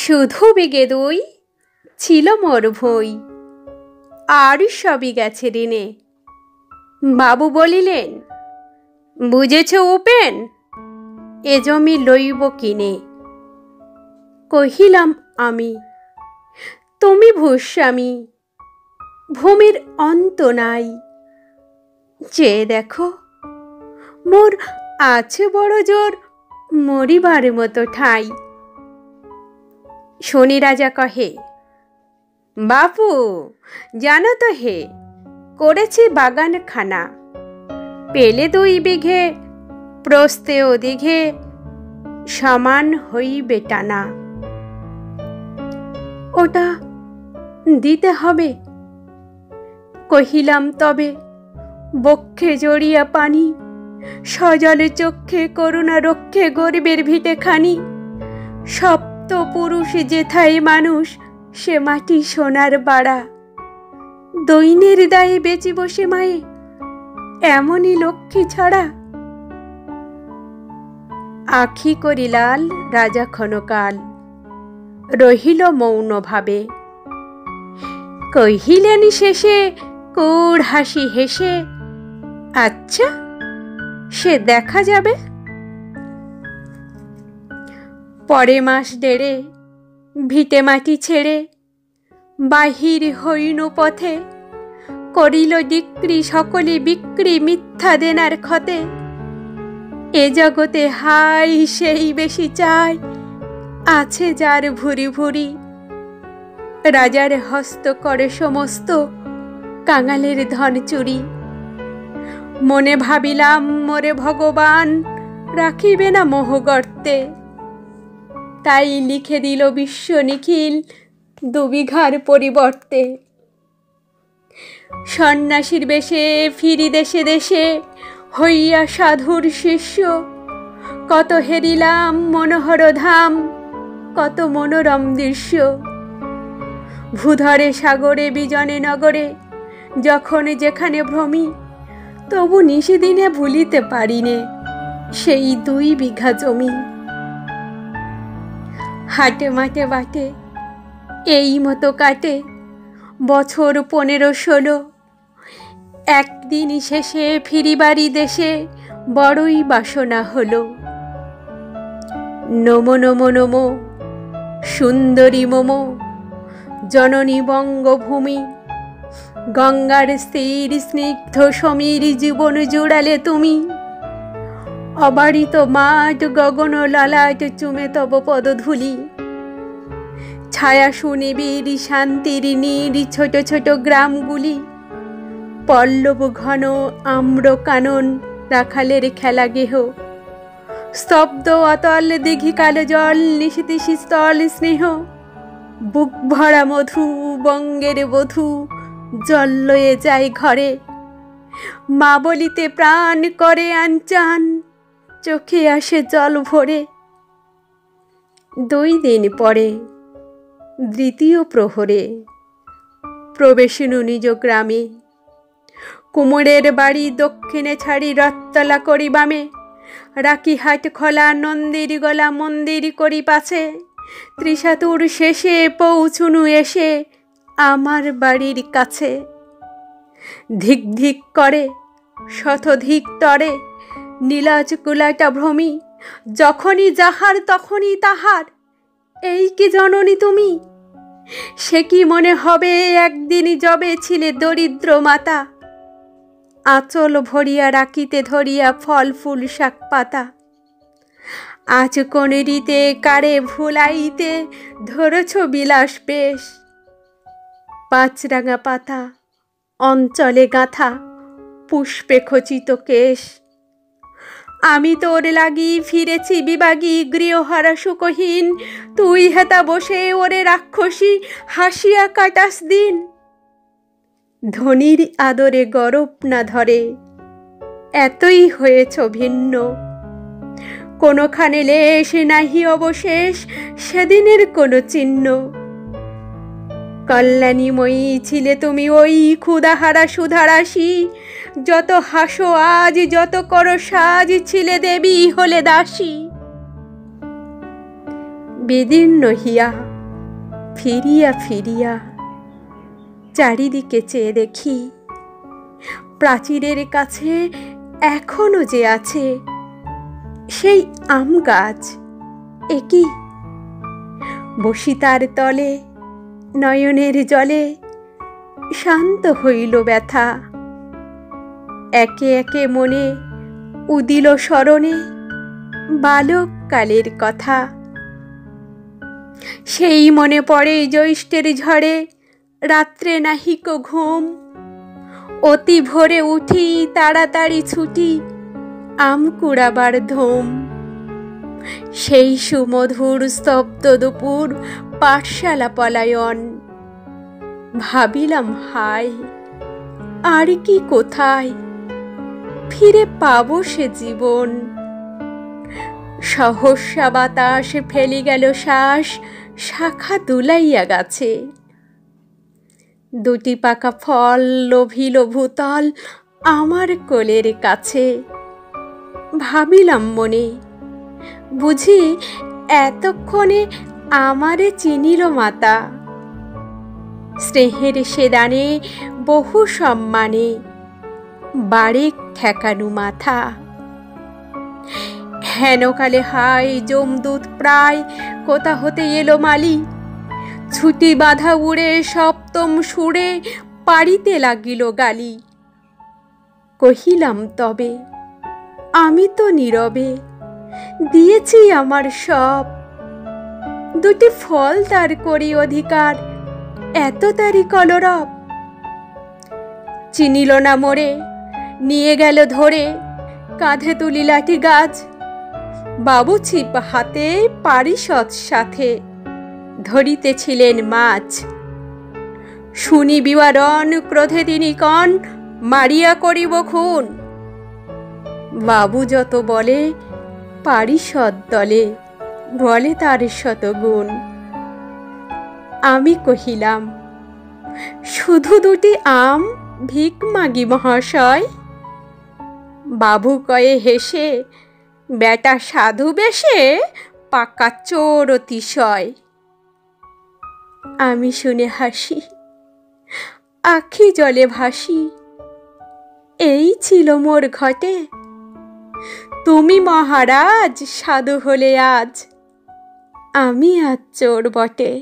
শুধু বিগে দুই ছিল মোর ভই, আর সবই গেছে ঋণে। বাবু বলিলেন, বুঝেছ উপেন, এ জমি লইব কিনে। কহিলাম আমি, তুমি ভূস্বামী, ভূমির অন্ত নাই। চেয়ে দেখো, মোর আছে বড় জোর মরিবার মতো ঠাই। শনি রাজা কহে, বাপু জানো তো হে, করেছি বাগান খানা, পেলে 2 বিঘে, প্রস্তে ও দিঘে, সমান হইবে টানা। ওটা দিতে হবে। কহিলাম তবে, বক্ষে জড়িয়া পানি, সজলে চক্ষে করুণা রক্ষে গরিবের ভিটে খানি। সপ্ত পুরুষ যেথায় মানুষ, সে মাটি সোনার বাড়া। দৈন্যের দায়ে বেঁচে বসে মায়ে, এমনই লক্ষ্মী ছাড়া। আখি করিলাল রাজা ক্ষণকাল, রহিল মৌন ভাবে। কহিলেন শেষে কুড় হাসি হেসে, আচ্ছা সে দেখা যাবে। পরে মাস 1.5 ভিটে মাটি ছেড়ে, বাহির হইন পথে, করিল ডিক্রি সকলে বিক্রি মিথ্যা দেনার ক্ষতে। এ জগতে হাই সেই বেশি চায়, আছে যার ভুরি ভুরি। রাজার হস্ত করে সমস্ত, কাঙালের ধন চুরি। মনে ভাবিলাম মোরে ভগবান, রাখিবে না মোহ গর্তে। তাই লিখে দিল বিশ্ব নিখিল, 2 বিঘার পরিবর্তে। সন্ন্যাসীর বেশে ফিরি দেশে দেশে, হইয়া সাধুর শিষ্য। কত হেরিলাম মনোহর ধাম, কত মনোরম দৃশ্য। ভূধরে সাগরে বিজনে নগরে, যখন যেখানে ভ্রমি, তবু নিশিদিনে ভুলিতে পারিনে সেই 2 বিঘা জমি। হাটে মাঠে বাটে এই মতো কাটে বছর 15-16। একদিন শেষে ফিরিবারি দেশে, বড়ই বাসনা হলো। নমো নমো নমো সুন্দরী মোমো, জননী বঙ্গভূমি। গঙ্গার স্থির স্নিগ্ধ সমীর জীবন জোড়ালে তুমি। অবারিত মাঠ গগন ললাট চুমে তব পদধূলি। ছায়া সুনিবিড় শান্তির নীড় ছোট ছোট গ্রামগুলি। পল্লব ঘন আম্র কানন রাখালের খেলা গেহ। স্তব্ধ অতল দিঘি কালো জল নিশীথি শীতল স্নেহ। বুক ভরা মধু বঙ্গের বধূ জল লয়ে যায় ঘরে। মা বলিতে প্রাণ করে আনচান, চোখে আসে জল ভরে। 2 দিন পরে দ্বিতীয় প্রহরে প্রবেশিনু নিজ গ্রামে। কুমোরের বাড়ি দক্ষিণে ছাড়ি রথতলা করি বামে। রাকিহাট খোলা নন্দীর গলা মন্দির করি পাছে। ত্রিশাতুর শেষে পৌঁছুনু এসে আমার বাড়ির কাছে। ধিক ধিক করে শতধিক তরে নীলাজ কুলাটা ভ্রমি। যখনই যাহার তখনই তাহার, এই কি জননী তুমি? সে কি মনে হবে একদিন যবে ছিলে দরিদ্র মাতা। আঁচল ভরিয়া রাখিতে ধরিয়া ফল ফুল শাক পাতা। আজ কোন রীতে কারে ভুলাইতে ধরেছ বিলাস বেশ। 5 রাঙা পাতা অঞ্চলে গাঁথা, পুষ্পে খচিত কেশ। আমি তোর লাগি ফিরেছি বিবাগী গৃহহারা সুখহীন। তুই হেতা বসে ওরে রাক্ষসী হাসিয়া কাটাস দিন। ধনির আদরে গরব না ধরে, এতই হয়েছ ভিন্ন। কোনোখানে লেশ নাহি অবশেষ সেদিনের কোনো চিহ্ন। কল্যাণীময়ী ছিলে তুমি ওই ক্ষুধাহারা সুধারাশি। যত হাসো আজ যত করো সাজ, ছিলে দেবী হলে দাসী। বিদীর্ণ হিয়া ফিরিয়া ফিরিয়া চারিদিকে চেয়ে দেখি, প্রাচীরের কাছে এখনো যে আছে সেই আম গাছ। একই বসি তার তলে, নয়নের জলে শান্ত হইল ব্যথা। একে একে মনে উদিল স্মরণে বালক কালের কথা। সেই মনে পড়ে জ্যৈষ্ঠের ঝড়ে রাত্রে নাহিক ঘুম, অতি ভোরে উঠি তাড়াতাড়ি ছুটি আম কুড়াবার ধুম। সেই সুমধুর স্তব্ধ দুপুর পাঠশালা পলায়ন, ভাবিলাম হায় আর কি কোথায় ফিরে পাবো সে জীবন। সহসা বাতাস ফেলি গেল শ্বাস শাখা দুলাইয়া গাছে। দুটি পাকা ফল লোভিল ভূতল আমার কোলের কাছে। ভাবিলাম মনে, বুঝি এতক্ষণে আমারে চিনিল মাতা। স্নেহের সে দানে বহু সম্মানে বাড়ে ঠেকানু মাথা। হেনকালে হায় যমদূত প্রায় কোথা হতে এলো মালি। ছুটি বাঁধা উড়ে সপ্তম সুরে পাড়িতে লাগিল গালি। কহিলাম তবে আমি তো নীরবে দিয়েছি আমার সব। দুটি ফল তার করি অধিকার, এত তারি কলরব। চিনিল না মোরে, নিয়ে গেল ধরে কাঁধে তুলি লাঠি গাছ। বাবু ছিপ হাতে পারিষদ সাথে ধরিতেছিলেন মাছ। শুনি বিবরণ ক্রোধে তিনি কন, মারিয়া করিব খুন। বাবু যত বলে পারিষদ দলে বলে তার শতগুণ। আমি কহিলাম, শুধু দুটি আম ভিক মাগি মহাশয়। বাবু কয়ে হেসে, বেটা সাধু বেশে পাকা চোর অতিশয়। আমি শুনে হাসি, আখি জলে ভাসি। এই ছিল মোর ঘটে, তুমি মহারাজ সাধু হলে আজ, আমি আজ চোর বটে।